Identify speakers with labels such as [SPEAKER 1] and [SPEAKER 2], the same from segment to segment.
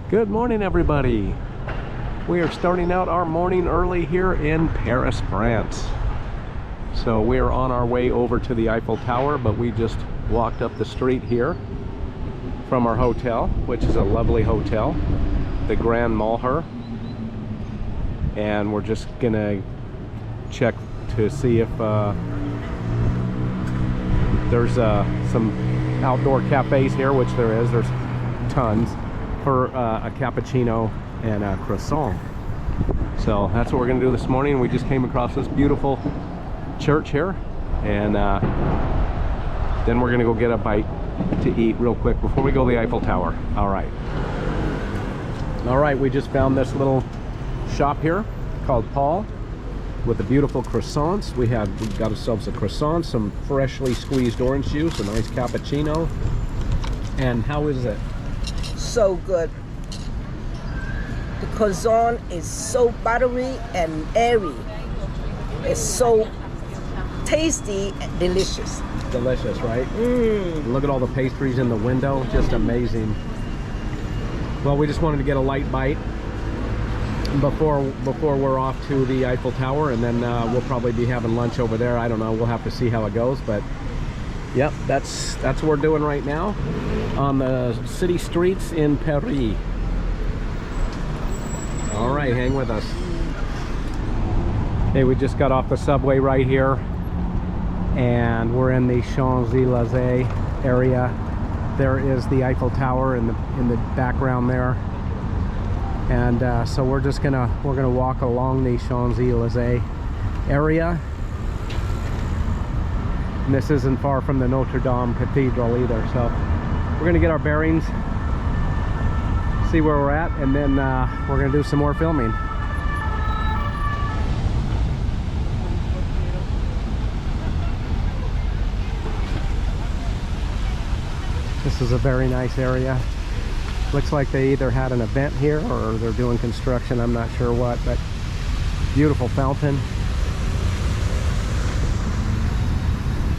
[SPEAKER 1] Good morning, everybody. We are starting out our morning early here in Paris, France. So we're on our way over to the Eiffel Tower, but we just walked up the street here from our hotel, which is a lovely hotel, the Grand Malher. And we're just gonna check to see if there's some outdoor cafes here, which there's tons, for a cappuccino and a croissant. So that's what we're gonna do this morning. We just came across this beautiful church here, and then we're gonna go get a bite to eat real quick before we go to the Eiffel Tower. All right, we just found this little shop here called Paul with the beautiful croissants. We got ourselves a croissant, some freshly squeezed orange juice, a nice cappuccino. And how is it?
[SPEAKER 2] So good. The croissant is so buttery and airy. It's so tasty and delicious.
[SPEAKER 1] Delicious, right? Look at all the pastries in the window, just amazing. Well, we just wanted to get a light bite before we're off to the Eiffel Tower, and then we'll probably be having lunch over there. I don't know, we'll have to see how it goes, but yep, that's what we're doing right now on the city streets in Paris. All right, hang with us. Hey, we just got off the subway right here, and we're in the Champs-Élysées area. There is the Eiffel Tower in the background there, and so we're gonna walk along the Champs-Élysées area. And this isn't far from the Notre Dame Cathedral either, so we're gonna get our bearings, see where we're at, and then we're gonna do some more filming. This is a very nice area. Looks like they either had an event here or they're doing construction, I'm not sure what, but beautiful fountain.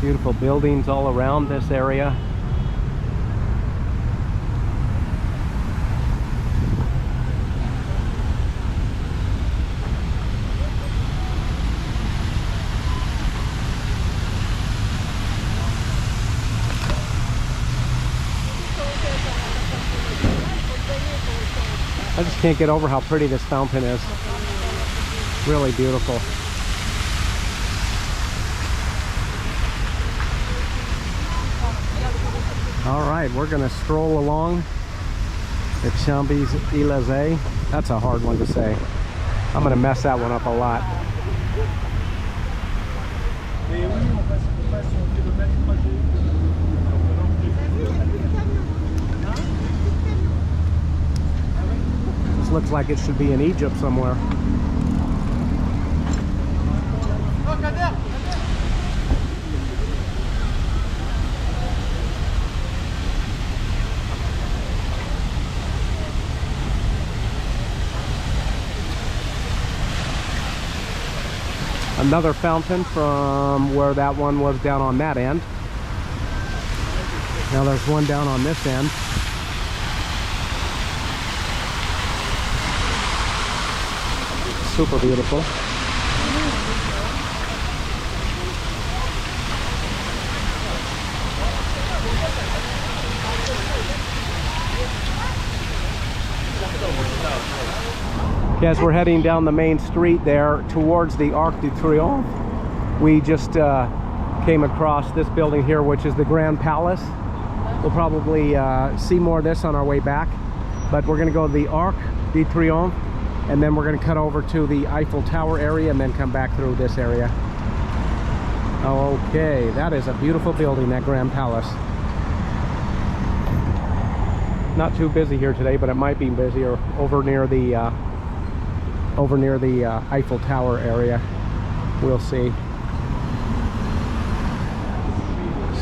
[SPEAKER 1] Beautiful buildings all around this area. I just can't get over how pretty this fountain is. Really beautiful. All right, we're gonna stroll along the Champs-Élysées. That's a hard one to say. I'm gonna mess that one up a lot. This looks like it should be in Egypt somewhere. Another fountain from where that one was down on that end. Now there's one down on this end. Super beautiful. As we're heading down the main street there towards the Arc de Triomphe, we just came across this building here, which is the Grand Palace. We'll probably see more of this on our way back, but we're going to go to the Arc de Triomphe, and then we're going to cut over to the Eiffel Tower area and then come back through this area. Okay, that is a beautiful building, that Grand Palace. Not too busy here today, but it might be busier over near the Eiffel Tower area. We'll see.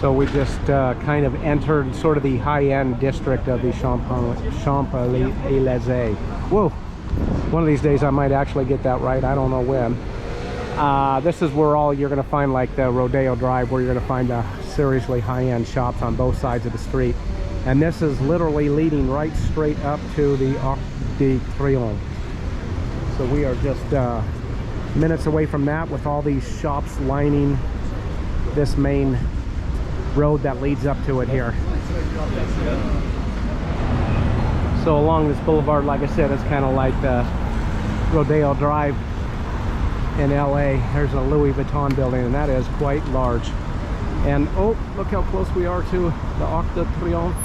[SPEAKER 1] So we just kind of entered sort of the high-end district of the Champs-Élysées. Whoa! One of these days I might actually get that right. I don't know when. This is where you're going to find, like the Rodeo Drive, where you're going to find seriously high-end shops on both sides of the street. And this is literally leading right straight up to the Arc de Triomphe. So we are just minutes away from that, with all these shops lining this main road that leads up to it here. So along this boulevard, like I said, it's kind of like the Rodeo Drive in LA. There's a Louis Vuitton building, and that is quite large. And oh, look how close we are to the Arc de Triomphe.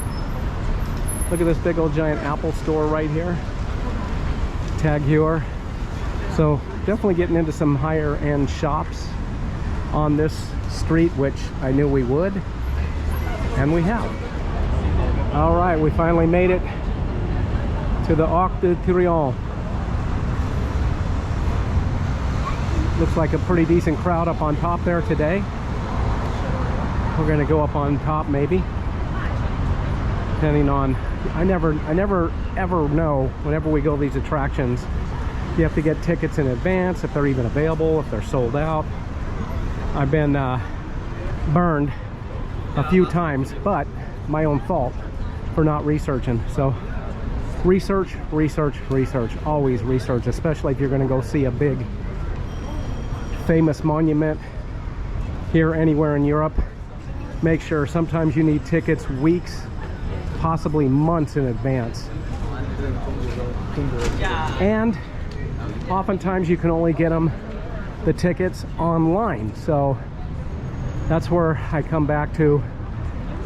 [SPEAKER 1] Look at this big old giant Apple store right here. Tag Heuer. So definitely getting into some higher end shops on this street, which I knew we would, and we have. All right, we finally made it to the Arc de Triomphe. Looks like a pretty decent crowd up on top there today. We're gonna go up on top maybe, depending on, I never ever know whenever we go to these attractions. You have to get tickets in advance, if they're even available, if they're sold out. I've been burned a few times, but my own fault for not researching. So research, always research, especially if you're going to go see a big famous monument here anywhere in Europe. Make sure, sometimes you need tickets weeks, possibly months in advance. And oftentimes you can only get the tickets online. So that's where I come back to,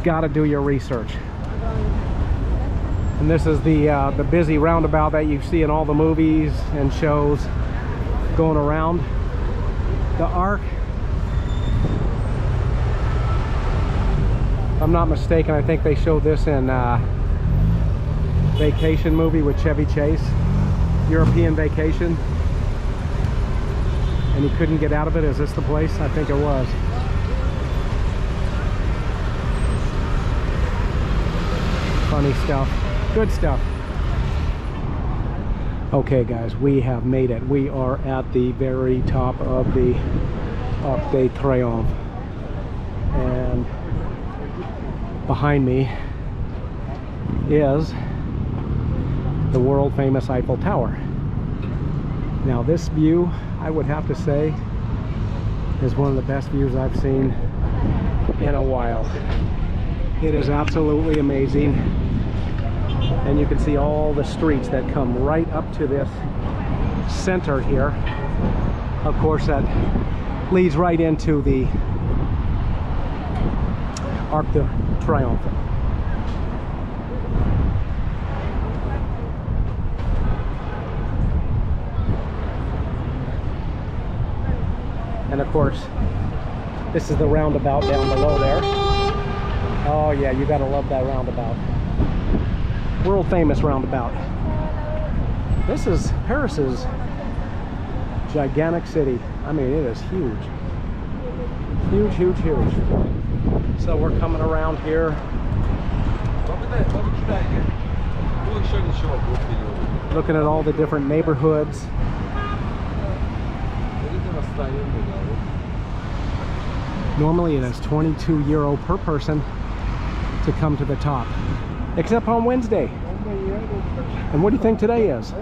[SPEAKER 1] gotta do your research. And this is the busy roundabout that you see in all the movies and shows going around the Arc. If I'm not mistaken, I think they showed this in Vacation movie with Chevy Chase, European Vacation, and he couldn't get out of it. Is this the place? I think it was. Funny stuff, good stuff. Okay guys, we have made it. We are at the very top of the Arc de Triomphe, and behind me is the world famous Eiffel Tower. Now this view, I would have to say, is one of the best views I've seen in a while. It is absolutely amazing, and you can see all the streets that come right up to this center here. Of course, that leads right into the Arc de Triomphe. And of course, this is the roundabout down below there. Oh yeah, you gotta love that roundabout. World famous roundabout. This is Paris's gigantic city. I mean, it is huge. Huge, huge, huge. So we're coming around here. Looking at all the different neighborhoods. Normally it is €22 per person to come to the top, except on Wednesday. And what do you think today is?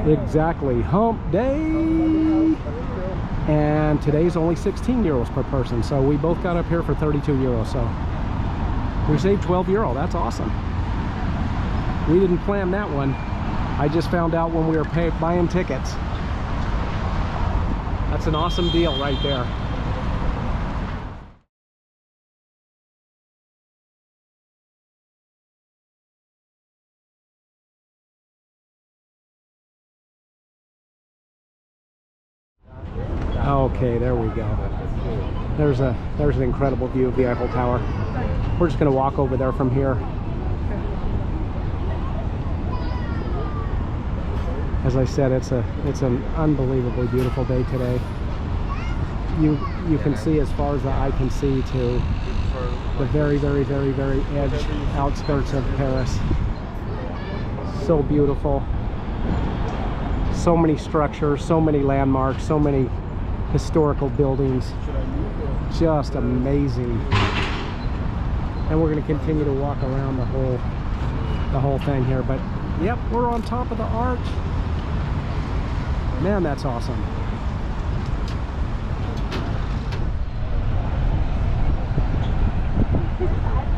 [SPEAKER 1] Exactly, hump day. And today's only €16 per person, so we both got up here for €32. So we saved €12. That's awesome. We didn't plan that one. I just found out when we were buying tickets. That's an awesome deal right there. Okay, there we go. There's an incredible view of the Eiffel Tower. We're just going to walk over there from here. As I said, it's an unbelievably beautiful day today. You can see as far as the eye can see to the very, very, very, very edge outskirts of Paris. So beautiful. So many structures, so many landmarks, so many historical buildings. Just amazing. and we're going to continue to walk around the whole thing here. But yep, we're on top of the arch. Man, that's awesome.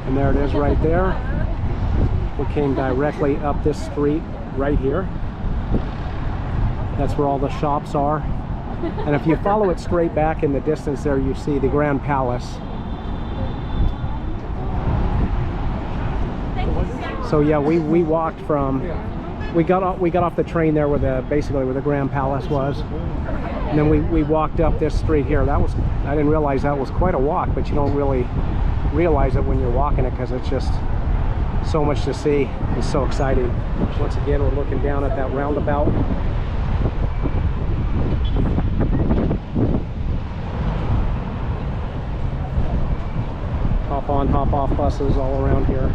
[SPEAKER 1] And there it is right there. We came directly up this street right here. That's where all the shops are. And if you follow it straight back in the distance there, you see the Grand Palace. So yeah, we walked from, we got off the train there where basically where the Grand Palace was. And then we walked up this street here. I didn't realize that was quite a walk, but you don't really realize it when you're walking it because it's just so much to see. It's so exciting. Once again, we're looking down at that roundabout. Hop on, hop off buses all around here.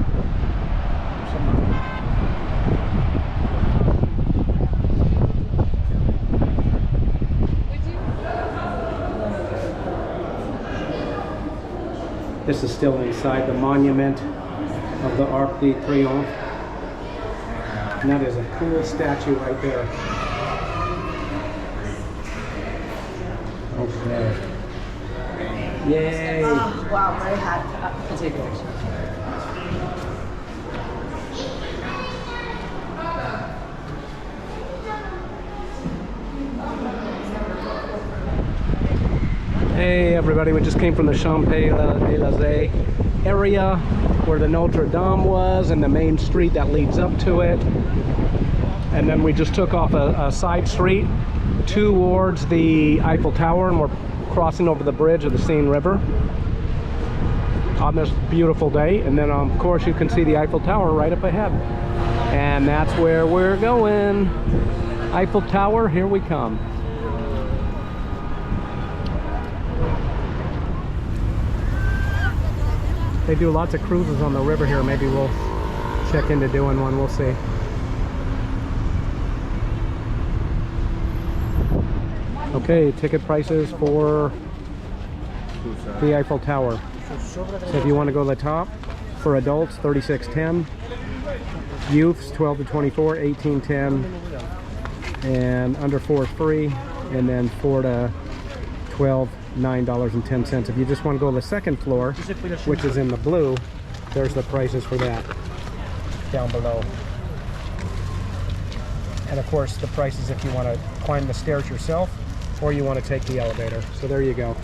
[SPEAKER 1] This is still inside the monument of the Arc de Triomphe. And that is a cool statue right there. Okay. Yay!
[SPEAKER 2] Oh, wow, very hot.
[SPEAKER 3] I'll take it.
[SPEAKER 1] Hey everybody, we just came from the Champs-Élysées area where the Notre Dame was and the main street that leads up to it. And then we just took off a side street towards the Eiffel Tower, and we're crossing over the bridge of the Seine River on this beautiful day. And then of course you can see the Eiffel Tower right up ahead. And that's where we're going. Eiffel Tower, here we come. They do lots of cruises on the river here. Maybe we'll check into doing one. We'll see. Okay, ticket prices for the Eiffel Tower. So if you want to go to the top, for adults, $36.10. Youths, 12 to 24, $18.10. And under 4 is free. And then 4 to 12, $9.10. If you just want to go to the second floor, which is in the blue, there's the prices for that down below. And of course the prices if you want to climb the stairs yourself or you want to take the elevator. So there you go.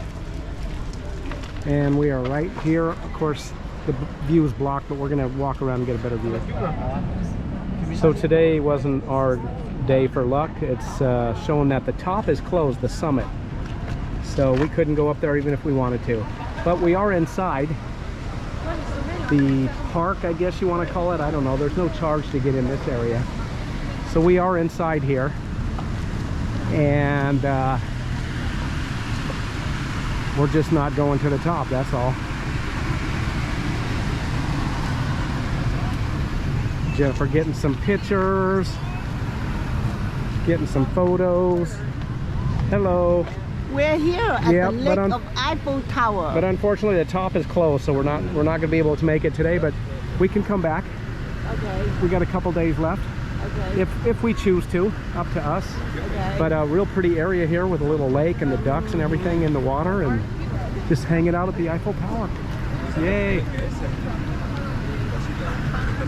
[SPEAKER 1] And we are right here. Of course the view is blocked, but we're going to walk around and get a better view. So today wasn't our day for luck. It's showing that the top is closed, the summit. So we couldn't go up there even if we wanted to. But we are inside the park, I guess you want to call it. I don't know. There's no charge to get in this area. So we are inside here. And we're just not going to the top, that's all. Jennifer getting some pictures, getting some photos. Hello.
[SPEAKER 2] We're here at the lake of Eiffel Tower.
[SPEAKER 1] But unfortunately the top is closed, so we're not going to be able to make it today, but we can come back.
[SPEAKER 2] Okay.
[SPEAKER 1] We got a couple days left.
[SPEAKER 2] Okay.
[SPEAKER 1] If we choose to, up to us.
[SPEAKER 2] Okay.
[SPEAKER 1] But a real pretty area here with a little lake and the ducks and everything in the water and just hanging out at the Eiffel Tower. Yay.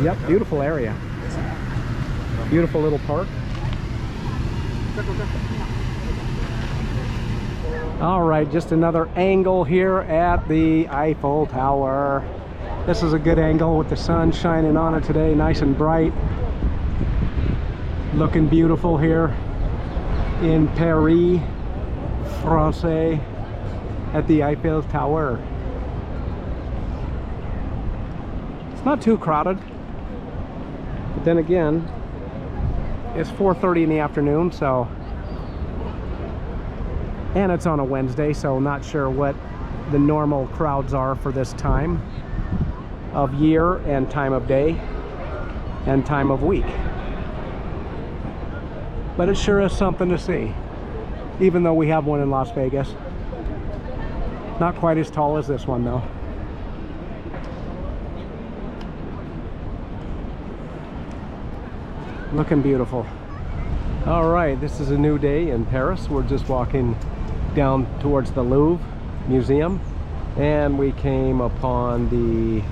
[SPEAKER 1] Yep, beautiful area. Beautiful little park. All right, just another angle here at the Eiffel Tower. This is a good angle with the sun shining on it today, nice and bright. Looking beautiful here in Paris, France, at the Eiffel Tower. It's not too crowded, but then again, it's 4:30 in the afternoon, so, and it's on a Wednesday, so not sure what the normal crowds are for this time of year and time of day and time of week. But it sure is something to see, even though we have one in Las Vegas. Not quite as tall as this one though. Looking beautiful. All right, this is a new day in Paris. We're just walking down towards the Louvre Museum, and we came upon the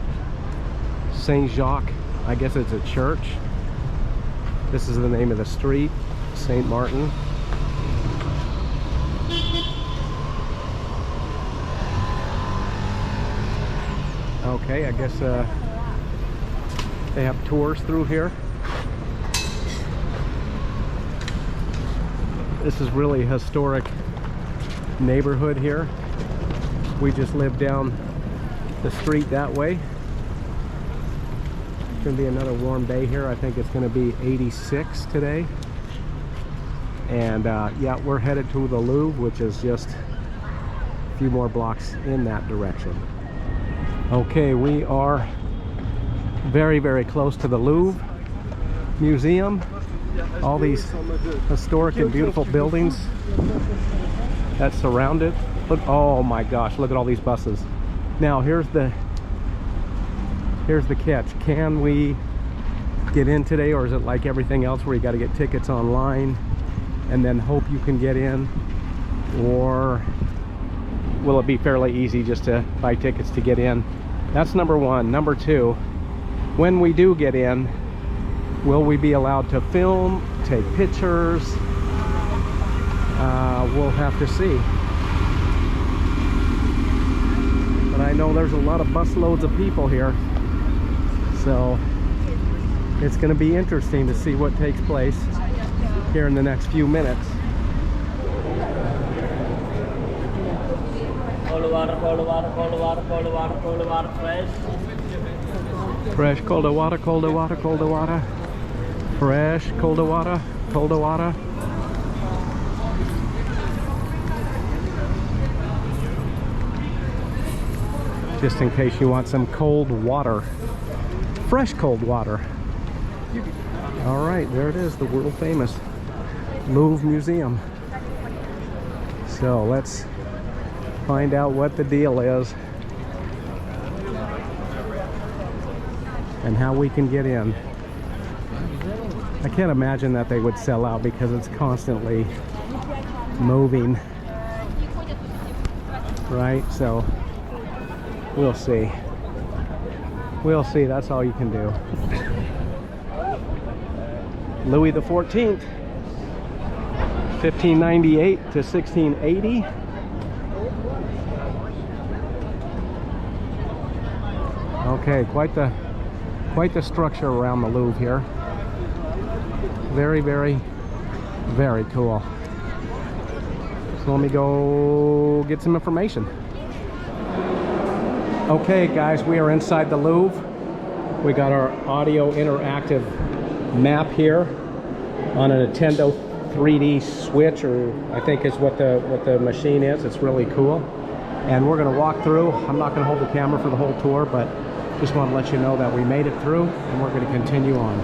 [SPEAKER 1] Saint-Jacques, I guess it's a church. This is the name of the street, Saint Martin. Okay, I guess they have tours through here. This is really a historic neighborhood here. We just live down the street that way. It's gonna be another warm day here. I think it's gonna be 86 today. And yeah, we're headed to the Louvre, which is just a few more blocks in that direction. Okay, we are very, very close to the Louvre Museum. All these historic and beautiful buildings that surround it. Look, oh my gosh, look at all these buses. Now here's the catch. Can we get in today, or is it like everything else where you got to get tickets online and then hope you can get in? Or will it be fairly easy just to buy tickets to get in? That's number one. Number two, when we do get in, will we be allowed to film, take pictures? We'll have to see. But I know there's a lot of busloads of people here, so it's going to be interesting to see what takes place here in the next few minutes.
[SPEAKER 3] Cold water, cold water, cold water, cold water, cold water, fresh.
[SPEAKER 1] Fresh, colder water, colder water, colder water. Fresh, colder water, colder water. Just in case you want some cold water. Fresh cold water. All right, there it is, the world famous Louvre Museum. So let's find out what the deal is and how we can get in. I can't imagine that they would sell out because it's constantly moving, right? So we'll see. We'll see. That's all you can do. Louis the 14th, 1598 to 1680. Okay, quite the structure around the Louvre here. Very, very, very cool. So let me go get some information. Okay guys, we are inside the Louvre. We got our audio interactive map here on a Nintendo 3D Switch, or I think is what the machine is. It's really cool. And we're gonna walk through. I'm not gonna hold the camera for the whole tour, but just want to let you know that we made it through and we're going to continue on.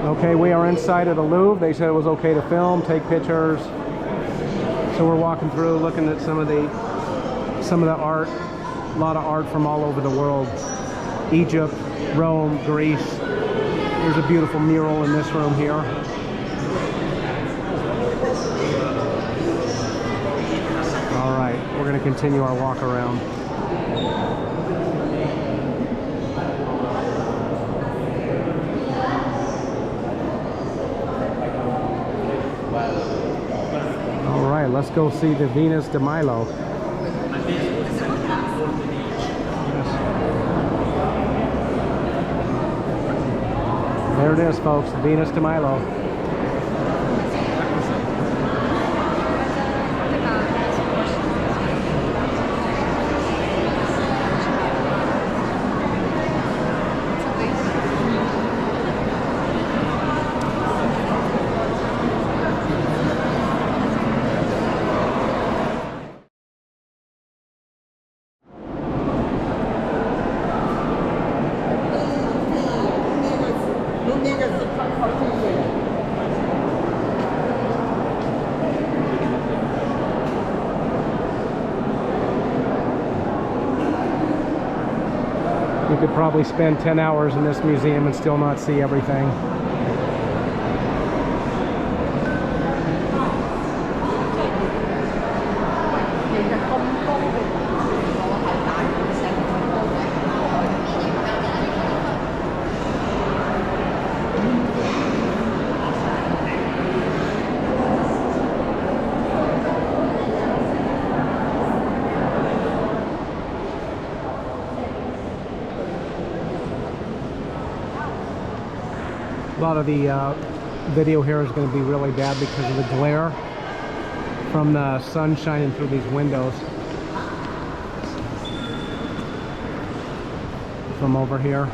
[SPEAKER 1] Okay, we are inside of the Louvre. They said it was okay to film, take pictures. So we're walking through, looking at some of the art. A lot of art from all over the world. Egypt, Rome, Greece. There's a beautiful mural in this room here. All right, we're going to continue our walk around. All right, let's go see the Venus de Milo. There it is, folks, the Venus de Milo. You could probably spend 10 hours in this museum and still not see everything. A lot of the video here is going to be really bad because of the glare from the sun shining through these windows from over here.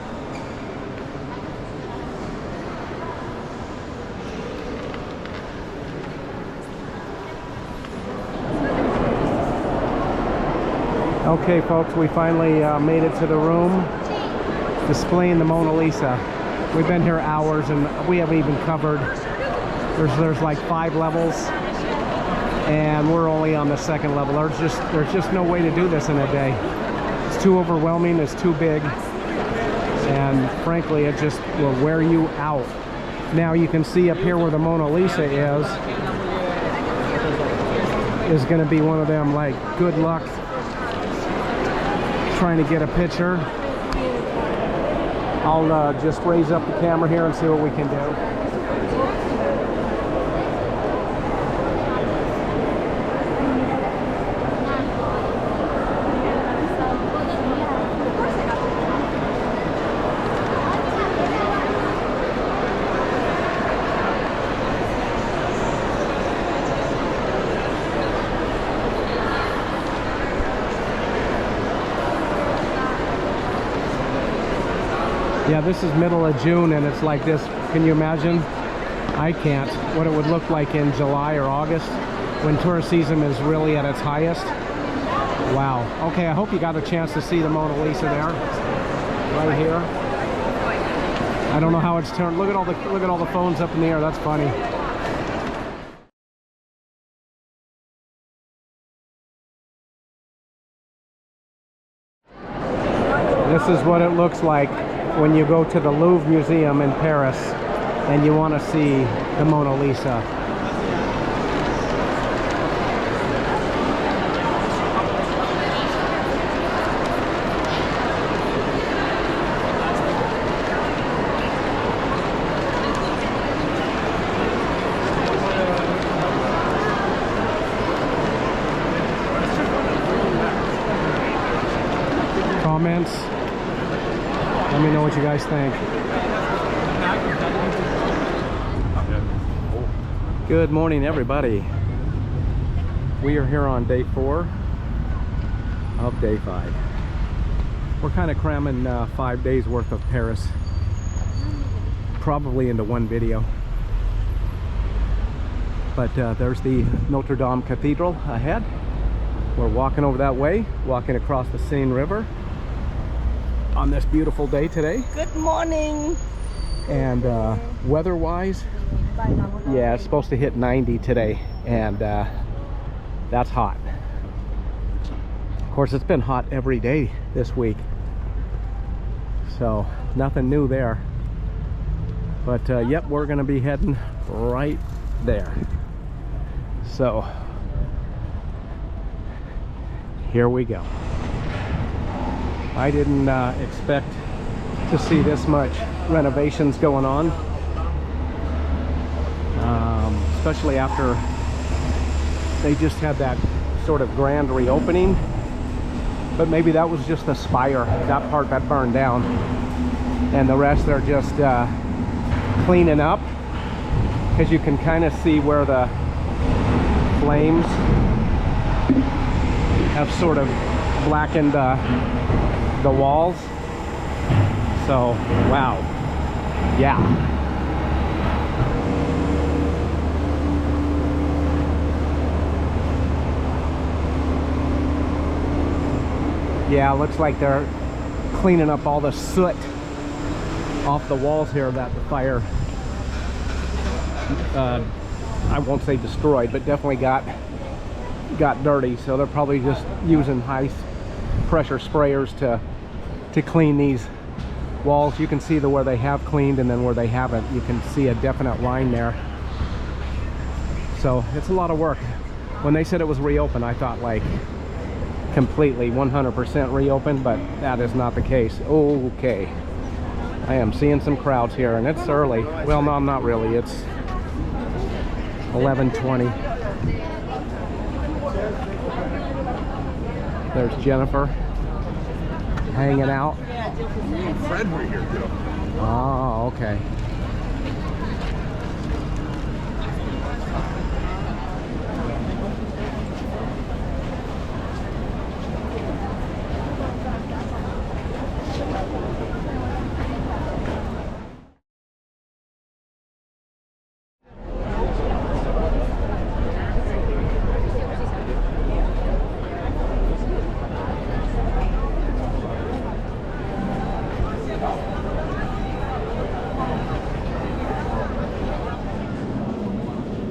[SPEAKER 1] Okay folks, we finally made it to the room displaying the Mona Lisa. We've been here hours and we haven't even covered, there's like 5 levels and we're only on the 2nd level. There's just no way to do this in a day. It's too overwhelming, it's too big, and frankly it just will wear you out. Now you can see up here where the Mona Lisa is going to be one of them like good luck trying to get a picture. I'll just raise up the camera here and see what we can do. Yeah, this is middle of June and it's like this. Can you imagine? I can't. What it would look like in July or August when tourist season is really at its highest. Wow. Okay, I hope you got a chance to see the Mona Lisa there. Right here. I don't know how it's turned. Look at all the phones up in the air. That's funny. This is what it looks like when you go to the Louvre Museum in Paris and you want to see the Mona Lisa. Comments? Let me know what you guys think. Good morning, everybody. We are here on day 4 of day 5. We're kind of cramming 5 days worth of Paris probably into one video. But there's the Notre Dame Cathedral ahead. We're walking over that way, walking across the Seine River on this beautiful day today.
[SPEAKER 2] Good morning.
[SPEAKER 1] And weather-wise, yeah, it's supposed to hit 90 today, and that's hot. Of course, it's been hot every day this week, so nothing new there. But yep, we're gonna be heading right there. So here we go. I didn't expect to see this much renovations going on, especially after they just had that sort of grand reopening. But maybe that was just the spire, that part that burned down, and the rest they're just cleaning up, because you can kind of see where the flames have sort of blackened the walls. So wow, yeah. Yeah, looks like they're cleaning up all the soot off the walls here that the fire I won't say destroyed, but definitely got dirty. So they're probably just using high pressure sprayers to clean these walls. You can see where they have cleaned, and then where they haven't, you can see a definite line there. So it's a lot of work. When they said it was reopened, I thought like completely 100% reopened, but that is not the case. Okay, I am seeing some crowds here, and it's early. Well, no, not really. It's 11:20. There's Jennifer hanging out.
[SPEAKER 4] Me and Fred were here too.
[SPEAKER 1] Oh, okay.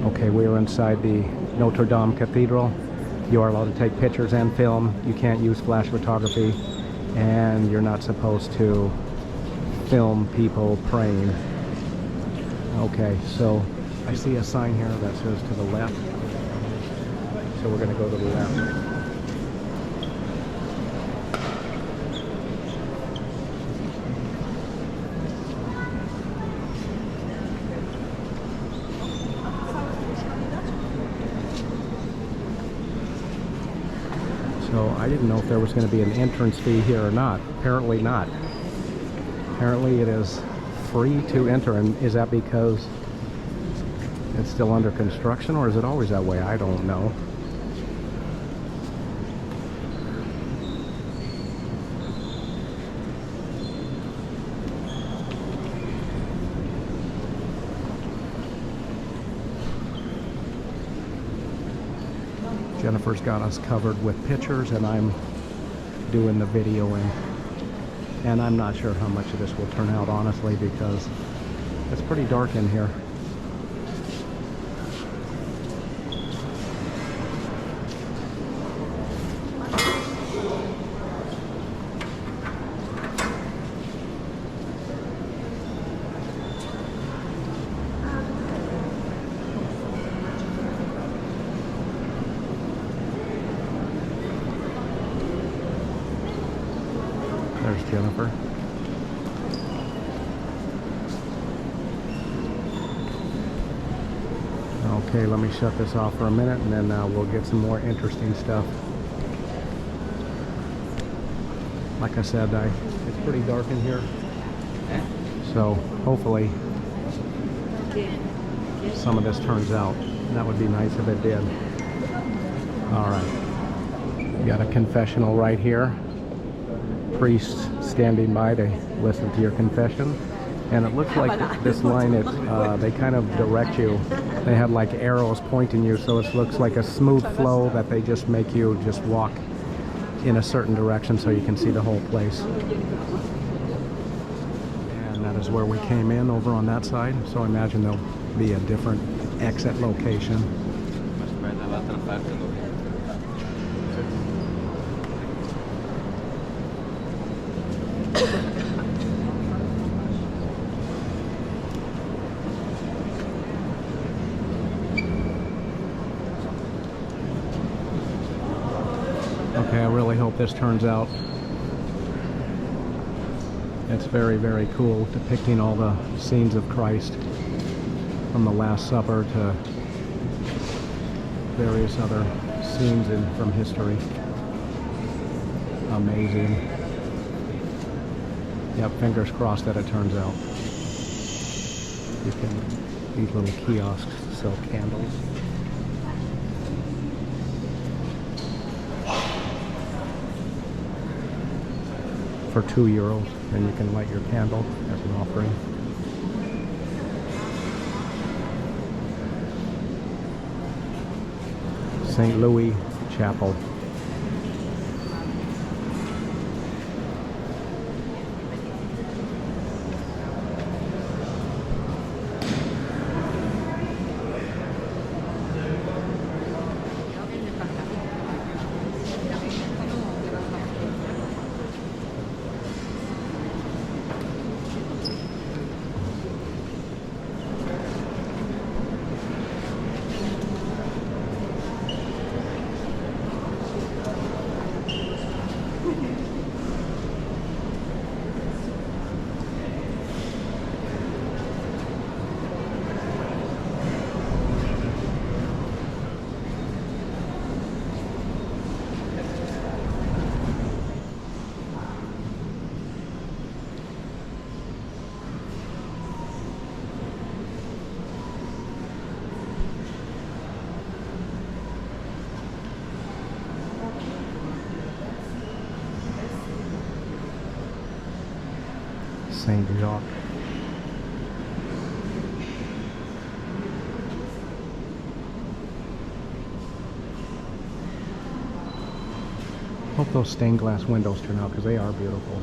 [SPEAKER 1] Okay, we are inside the Notre Dame Cathedral. You are allowed to take pictures and film. You can't use flash photography, and you're not supposed to film people praying. Okay, so I see a sign here that says to the left. So we're going to go to the left. So I didn't know if there was going to be an entrance fee here or not. Apparently not. Apparently it is free to enter. And is that because it's still under construction, or is it always that way? I don't know. Jennifer's got us covered with pictures, and I'm doing the videoing. And I'm not sure how much of this will turn out, honestly, because it's pretty dark in here. There's Jennifer. Okay, let me shut this off for a minute, and then we'll get some more interesting stuff. Like I said, it's pretty dark in here, so hopefully some of this turns out. That would be nice if it did. All right, you got a confessional right here. Priest standing by to listen to your confession, and it looks like this line, they kind of direct you. They have like arrows pointing you, so it looks like a smooth flow that they just make you just walk in a certain direction so you can see the whole place. And that is where we came in, over on that side, so I imagine there'll be a different exit location. Okay, I really hope this turns out. It's very, very cool, depicting all the scenes of Christ from the Last Supper to various other scenes from history. Amazing. Yep, fingers crossed that it turns out. These little kiosks sell candles. For €2, and you can light your candle as an offering. St. Louis Chapel. Saint Jacques. Hope those stained glass windows turn out because they are beautiful.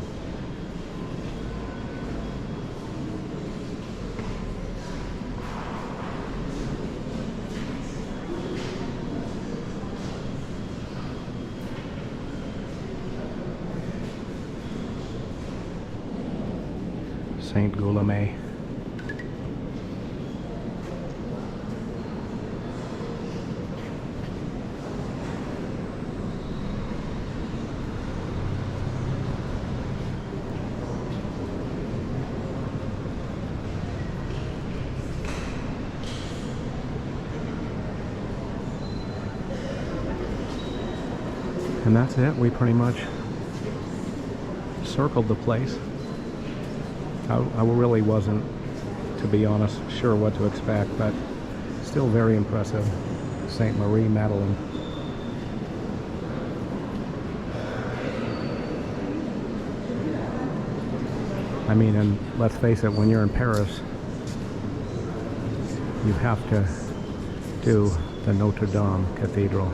[SPEAKER 1] Saint Guillaume. And that's it. We pretty much circled the place. I really wasn't, to be honest, sure what to expect, but still very impressive. Saint Marie Madeleine. I mean, and let's face it, when you're in Paris, you have to do the Notre Dame Cathedral.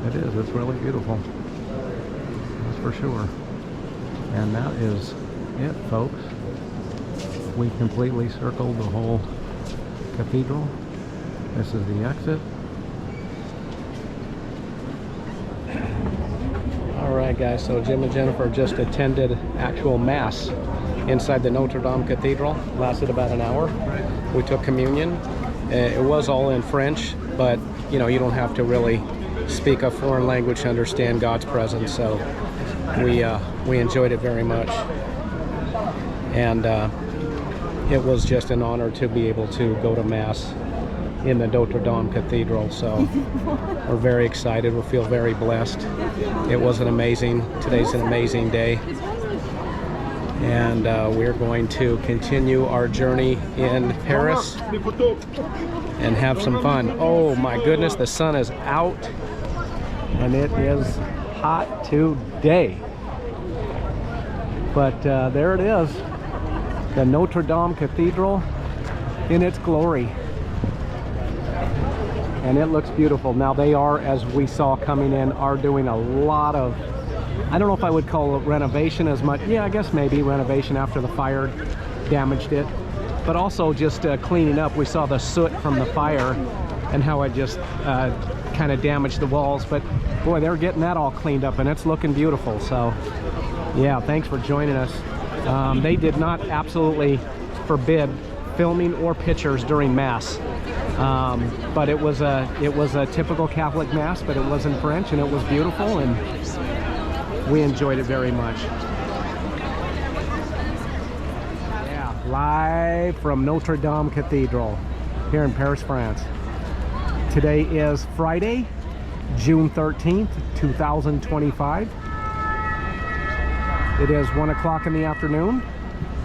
[SPEAKER 1] It is, it's really beautiful. That's for sure. And that is it, folks. We completely circled the whole cathedral. This is the exit. Alright guys, so Jim and Jennifer just attended actual Mass inside the Notre Dame Cathedral. Lasted about an hour. We took communion. It was all in French, but you know, you don't have to really speak a foreign language to understand God's presence, so we enjoyed it very much, and it was just an honor to be able to go to Mass in the Notre Dame Cathedral. So we're very excited. We feel very blessed. It was today's an amazing day, and we're going to continue our journey in Paris and have some fun. Oh my goodness, the sun is out and it is hot today, but there it is, the Notre Dame Cathedral in its glory, and it looks beautiful. Now they are, as we saw coming in, are doing a lot of, I don't know if I would call it renovation as much, yeah, I guess maybe renovation after the fire damaged it, but also just cleaning up. We saw the soot from the fire and how it just kind of damaged the walls, but boy, they're getting that all cleaned up and it's looking beautiful. So yeah, thanks for joining us. They did not absolutely forbid filming or pictures during Mass, but it was a typical Catholic Mass, but it was in French and it was beautiful, and we enjoyed it very much. Yeah, live from Notre Dame Cathedral here in Paris, France. Today is Friday, June 13th, 2025. It is 1 o'clock in the afternoon,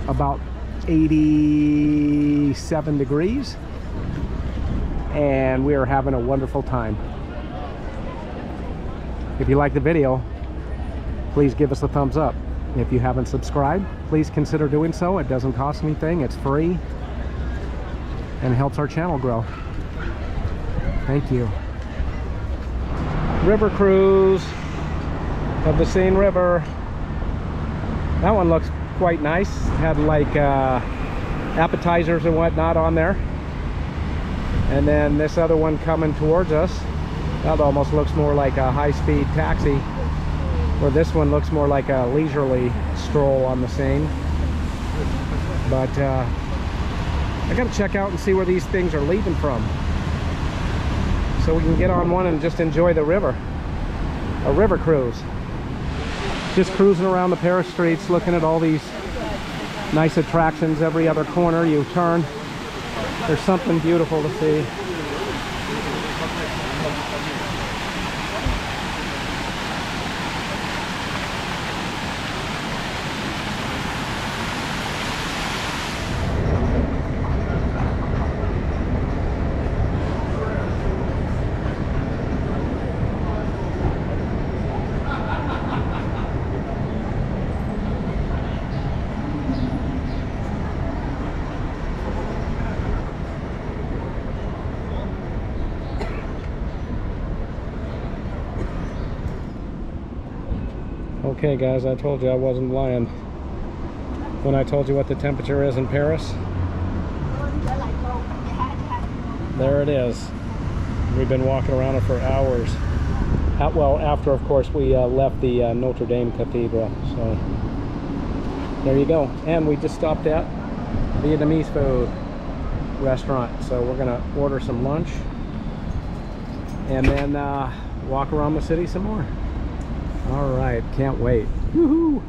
[SPEAKER 1] about 87 degrees, and we are having a wonderful time. If you like the video, please give us a thumbs up. If you haven't subscribed, please consider doing so. It doesn't cost anything, it's free, and helps our channel grow. Thank you. River cruise of the Seine River. That one looks quite nice. Had like appetizers and whatnot on there. And then this other one coming towards us, that almost looks more like a high-speed taxi, where this one looks more like a leisurely stroll on the Seine. But I gotta check out and see where these things are leaving from, so we can get on one and just enjoy the river. A river cruise. Just cruising around the Paris streets, looking at all these nice attractions. Every other corner you turn, there's something beautiful to see. Okay guys, I told you I wasn't lying when I told you what the temperature is in Paris. There it is. We've been walking around it for hours. Well, after of course we left the Notre Dame Cathedral. So there you go. And we just stopped at Vietnamese food restaurant. So we're gonna order some lunch and then walk around the city some more. All right, can't wait. Woohoo!